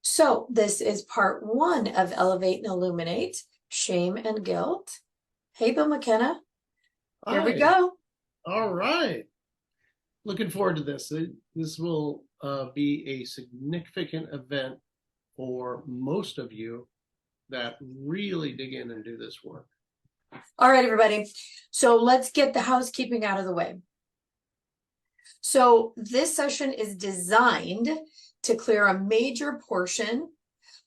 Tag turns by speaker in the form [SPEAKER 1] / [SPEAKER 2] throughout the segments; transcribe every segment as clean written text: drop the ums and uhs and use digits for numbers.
[SPEAKER 1] So this is part 1 of Elevate and Illuminate, Shame and Guilt. Hey, Bill McKenna, here we
[SPEAKER 2] Hi.
[SPEAKER 1] go.
[SPEAKER 2] All right. Looking forward to this. This will be a significant event for most of you that really dig in and do this work.
[SPEAKER 1] All right, everybody. So let's get the housekeeping out of the way. So this session is designed to clear a major portion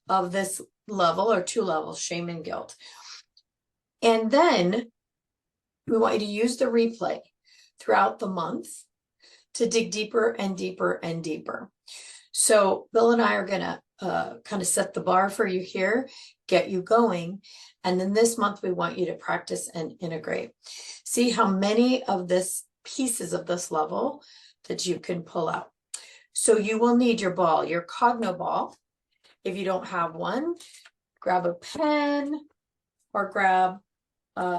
[SPEAKER 1] of this level or 2 levels, shame and guilt. And then we want you to use the replay throughout the month to dig deeper and deeper and deeper. So Bill and I are going to kind of set the bar for you here, get you going. And then this month, we want you to practice and integrate. See how many of this pieces of this level that you can pull out. So you will need your ball, your Cogno ball. If you don't have one, grab a pen or grab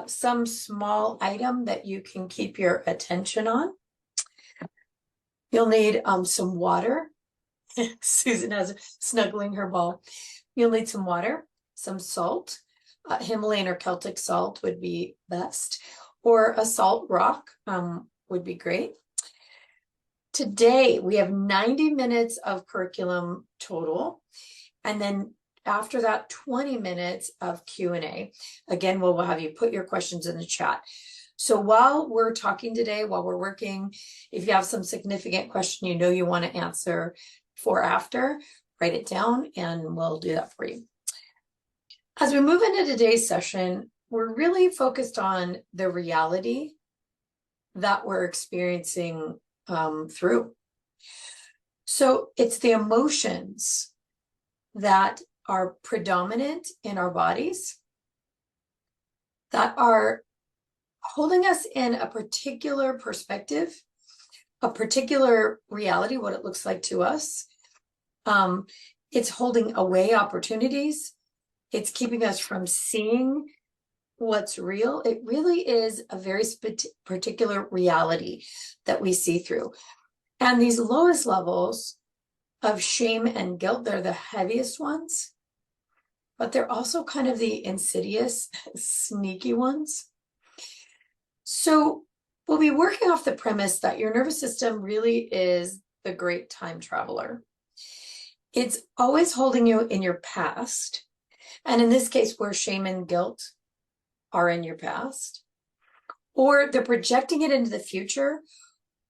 [SPEAKER 1] some small item that you can keep your attention on. You'll need some water. Susan has snuggling her ball. You'll need some water, some salt. Himalayan or Celtic salt would be best, or a salt rock would be great. Today, we have 90 minutes of curriculum total. And then after that, 20 minutes of Q&A. Again, we'll have you put your questions in the chat. So while we're talking today, while we're working, if you have some significant question you know you want to answer for after, write it down and we'll do that for you. As we move into today's session, we're really focused on the reality that we're experiencing through. So it's the emotions that are predominant in our bodies that are holding us in a particular perspective, a particular reality, what it looks like to us. It's holding away opportunities. It's keeping us from seeing what's real. It really is a very particular reality that we see through. And these lowest levels of shame and guilt, they're the heaviest ones, but they're also kind of the insidious, sneaky ones. So we'll be working off the premise that your nervous system really is the great time traveler. It's always holding you in your past. And in this case, where shame and guilt are in your past, or they're projecting it into the future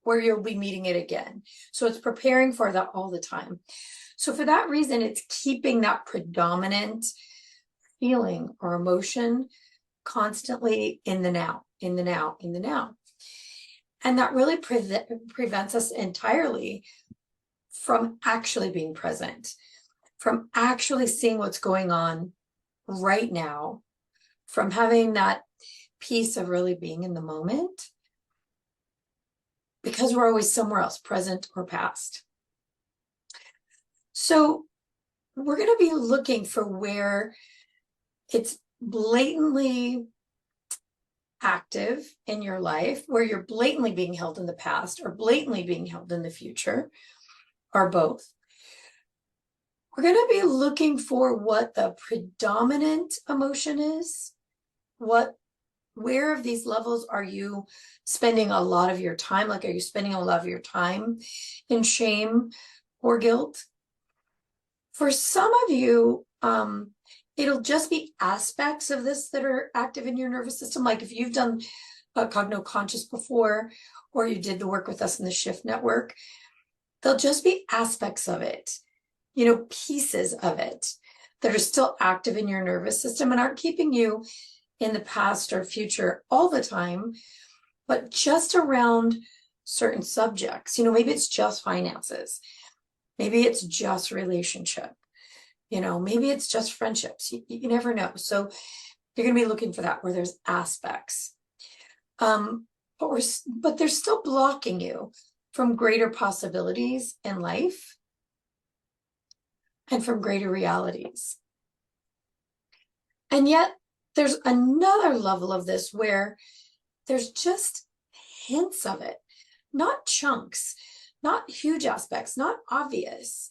[SPEAKER 1] where you'll be meeting it again. So it's preparing for that all the time. So for that reason, it's keeping that predominant feeling or emotion constantly in the now, in the now, in the now. And that really prevents us entirely from actually being present, from actually seeing what's going on right now, from having that piece of really being in the moment, because we're always somewhere else, present or past. So we're going to be looking for where it's blatantly active in your life, where you're blatantly being held in the past or blatantly being held in the future, or both. We're going to be looking for what the predominant emotion is. Where of these levels are you spending a lot of your time? Like, are you spending a lot of your time in shame or guilt? For some of you, it'll just be aspects of this that are active in your nervous system. Like if you've done Cogno Conscious before, or you did the work with us in the Shift Network, there'll just be aspects of it, pieces of it that are still active in your nervous system and aren't keeping you in the past or future all the time, but just around certain subjects. Maybe it's just finances. Maybe it's just relationship. Maybe it's just friendships. You never know. So you're going to be looking for that where there's aspects. But they're still blocking you from greater possibilities in life and from greater realities. And yet there's another level of this where there's just hints of it, not chunks, not huge aspects, not obvious,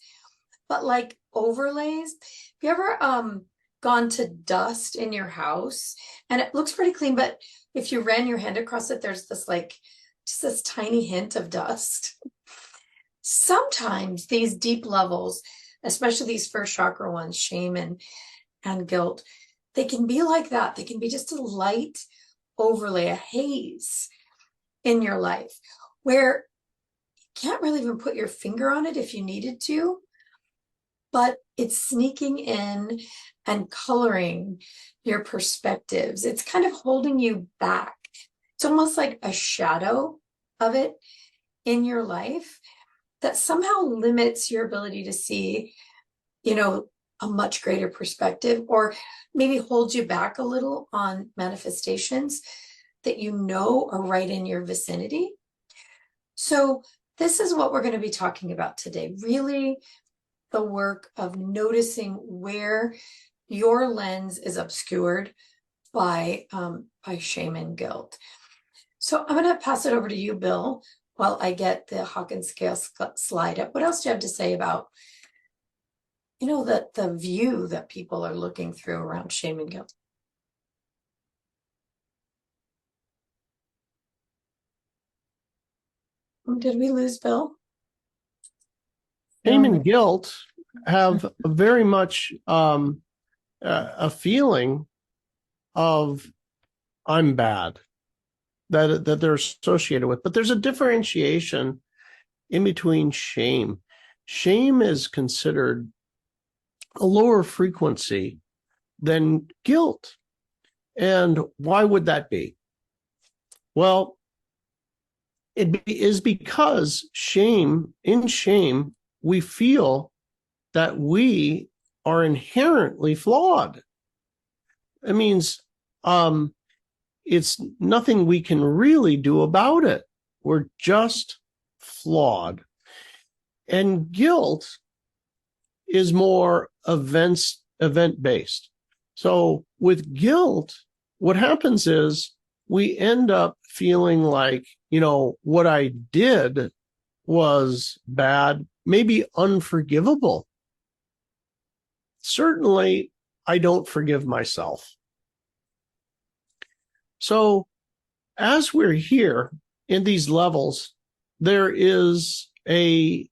[SPEAKER 1] but like overlays. Have you ever gone to dust in your house and it looks pretty clean, but if you ran your hand across it, there's this like just this tiny hint of dust. Sometimes these deep levels, especially these first chakra ones, shame and guilt, they can be like that. They can be just a light overlay, a haze in your life where you can't really even put your finger on it if you needed to, but it's sneaking in and coloring your perspectives. It's kind of holding you back. It's almost like a shadow of it in your life that somehow limits your ability to see, a much greater perspective, or maybe holds you back a little on manifestations that are right in your vicinity. So this is what we're going to be talking about today. Really the work of noticing where your lens is obscured by shame and guilt. So I'm going to pass it over to you, Bill, while I get the Hawkins scale slide up. What else do you have to say about, the view that people are looking through around shame and guilt? Did we lose Bill?
[SPEAKER 2] Shame and guilt have very much a feeling of I'm bad that they're associated with. But there's a differentiation in between shame. Shame is considered a lower frequency than guilt. And why would that be? Well, it is because in shame, we feel that we are inherently flawed. It means it's nothing we can really do about it. We're just flawed. And guilt is more event-based. So with guilt, what happens is we end up feeling like, what I did was bad, maybe unforgivable. Certainly, I don't forgive myself. So as we're here in these levels, there is a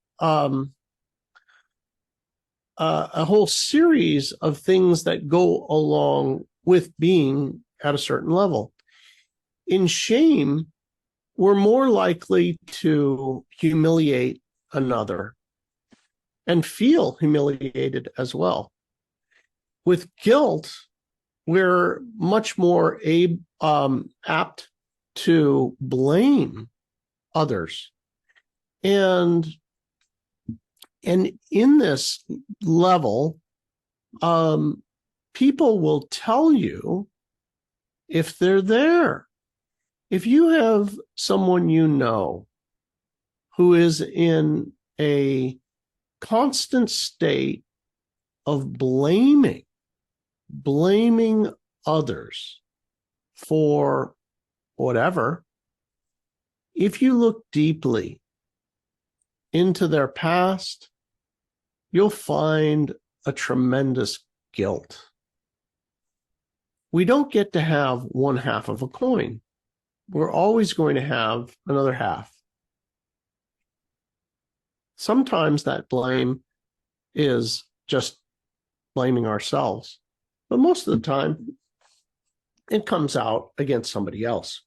[SPEAKER 2] whole series of things that go along with being at a certain level. In shame, we're more likely to humiliate another and feel humiliated as well. With guilt, we're much more apt to blame others. And in this level, people will tell you if they're there. If you have someone who is in a constant state of blaming others for whatever, if you look deeply into their past, you'll find a tremendous guilt. We don't get to have one half of a coin. We're always going to have another half. Sometimes that blame is just blaming ourselves, but most of the time it comes out against somebody else.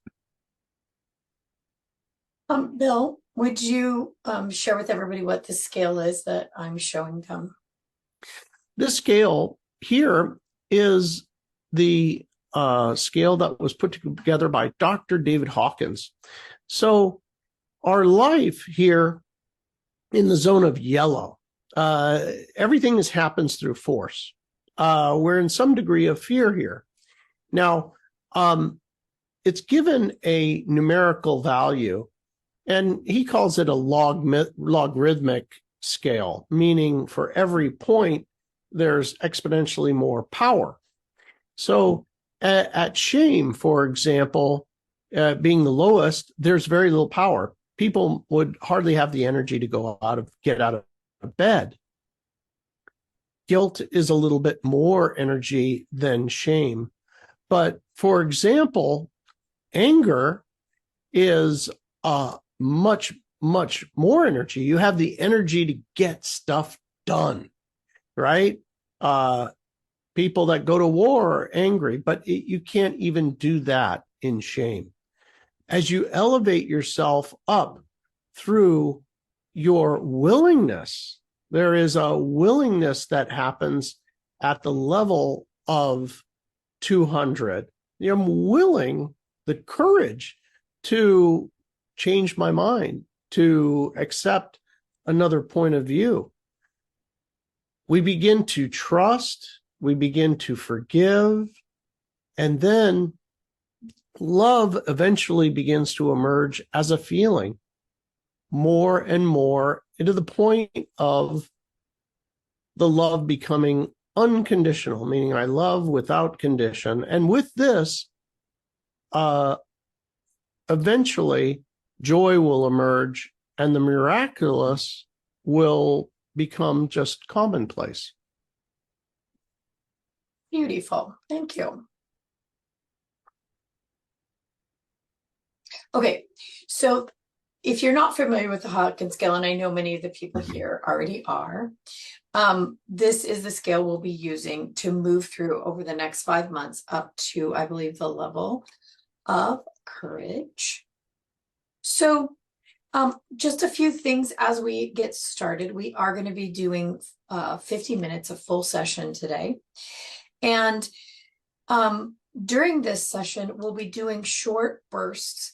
[SPEAKER 1] Bill, would you share with everybody what the scale is that I'm showing them?
[SPEAKER 2] This scale here is the scale that was put together by Dr. David Hawkins. So our life here in the zone of yellow, everything happens through force. We're in some degree of fear here. Now, it's given a numerical value, and he calls it a logarithmic scale, meaning for every point, there's exponentially more power. So at shame, for example, being the lowest, there's very little power. People would hardly have the energy to get out of bed. guilt is a little bit more energy than shame. But for example, anger is much, much more energy. You have the energy to get stuff done, right? People that go to war are angry, but you can't even do that in shame. As you elevate yourself up through your willingness, there is a willingness that happens at the level of 200. I'm willing, the courage to change my mind, to accept another point of view. We begin to trust, we begin to forgive, and then love eventually begins to emerge as a feeling more and more, into the point of the love becoming unconditional, meaning I love without condition. And with this, eventually joy will emerge and the miraculous will become just commonplace.
[SPEAKER 1] Beautiful. Thank you. Okay, so if you're not familiar with the Hawkins scale, and I know many of the people here already are, this is the scale we'll be using to move through over the next 5 months up to, I believe, the level of courage. So just a few things as we get started. We are going to be doing 50 minutes of full session today. And during this session, we'll be doing short bursts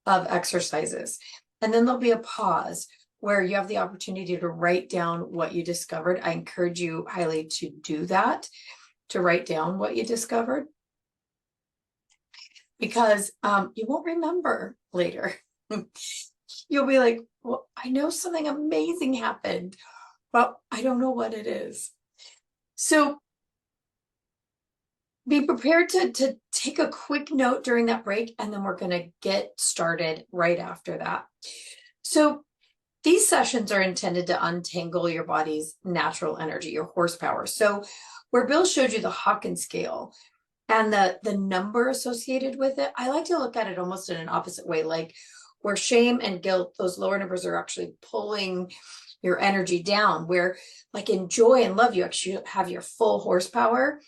[SPEAKER 1] of exercises. And then there'll be a pause where you have the opportunity to write down what you discovered. I encourage you highly to do that, to write down what you discovered, because you won't remember later. You'll be like, well, I know something amazing happened, but I don't know what it is. So be prepared to take a quick note during that break, and then we're going to get started right after that. So these sessions are intended to untangle your body's natural energy, your horsepower. So where Bill showed you the Hawkins scale and the number associated with it, I like to look at it almost in an opposite way, like where shame and guilt, those lower numbers are actually pulling your energy down, where like in joy and love, you actually have your full horsepower.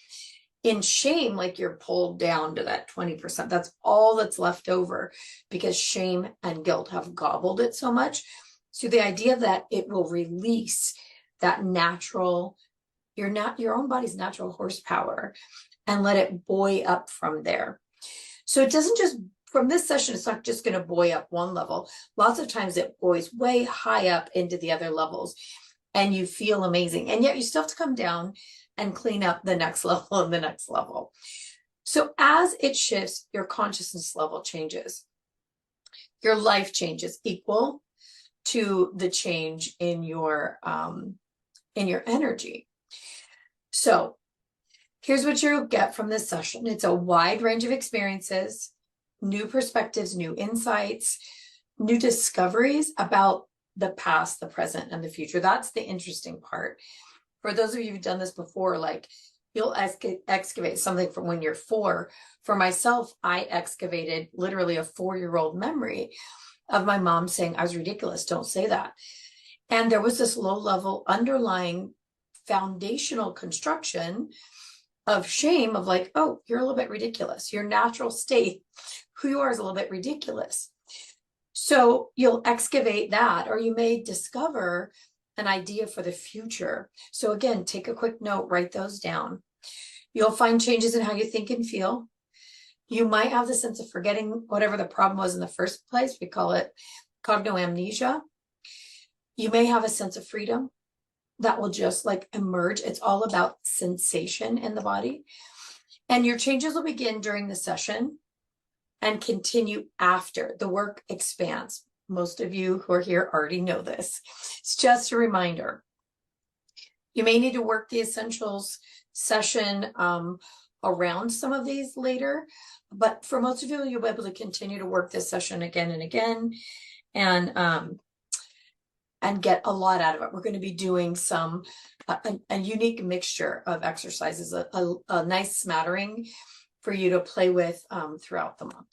[SPEAKER 1] In shame, like you're pulled down to that 20%. That's all that's left over because shame and guilt have gobbled it so much. So the idea that it will release that natural, your own body's natural horsepower, and let it buoy up from there. So it doesn't just, from this session, it's not just going to buoy up one level. Lots of times it buoys way high up into the other levels and you feel amazing. And yet you still have to come down and clean up the next level and the next level. So as it shifts, your consciousness level changes. Your life changes equal to the change in your energy. So here's what you'll get from this session. It's a wide range of experiences, new perspectives, new insights, new discoveries about the past, the present, and the future. That's the interesting part. For those of you who've done this before, like you'll excavate something from when you're 4. For myself, I excavated literally a 4-year-old memory of my mom saying, I was ridiculous, don't say that. And there was this low-level underlying foundational construction of shame of like, oh, you're a little bit ridiculous. Your natural state, who you are, is a little bit ridiculous. So you'll excavate that, or you may discover an idea for the future. So again, take a quick note, write those down. You'll find changes in how you think and feel. You might have the sense of forgetting whatever the problem was in the first place. We call it cogno amnesia. You may have a sense of freedom that will just like emerge. It's all about sensation in the body. And your changes will begin during the session and continue after. The work expands. Most of you who are here already know this. It's just a reminder. You may need to work the essentials session around some of these later, but for most of you, you'll be able to continue to work this session again and again. And and get a lot out of it. We're going to be doing some a unique mixture of exercises, a nice smattering for you to play with throughout the month.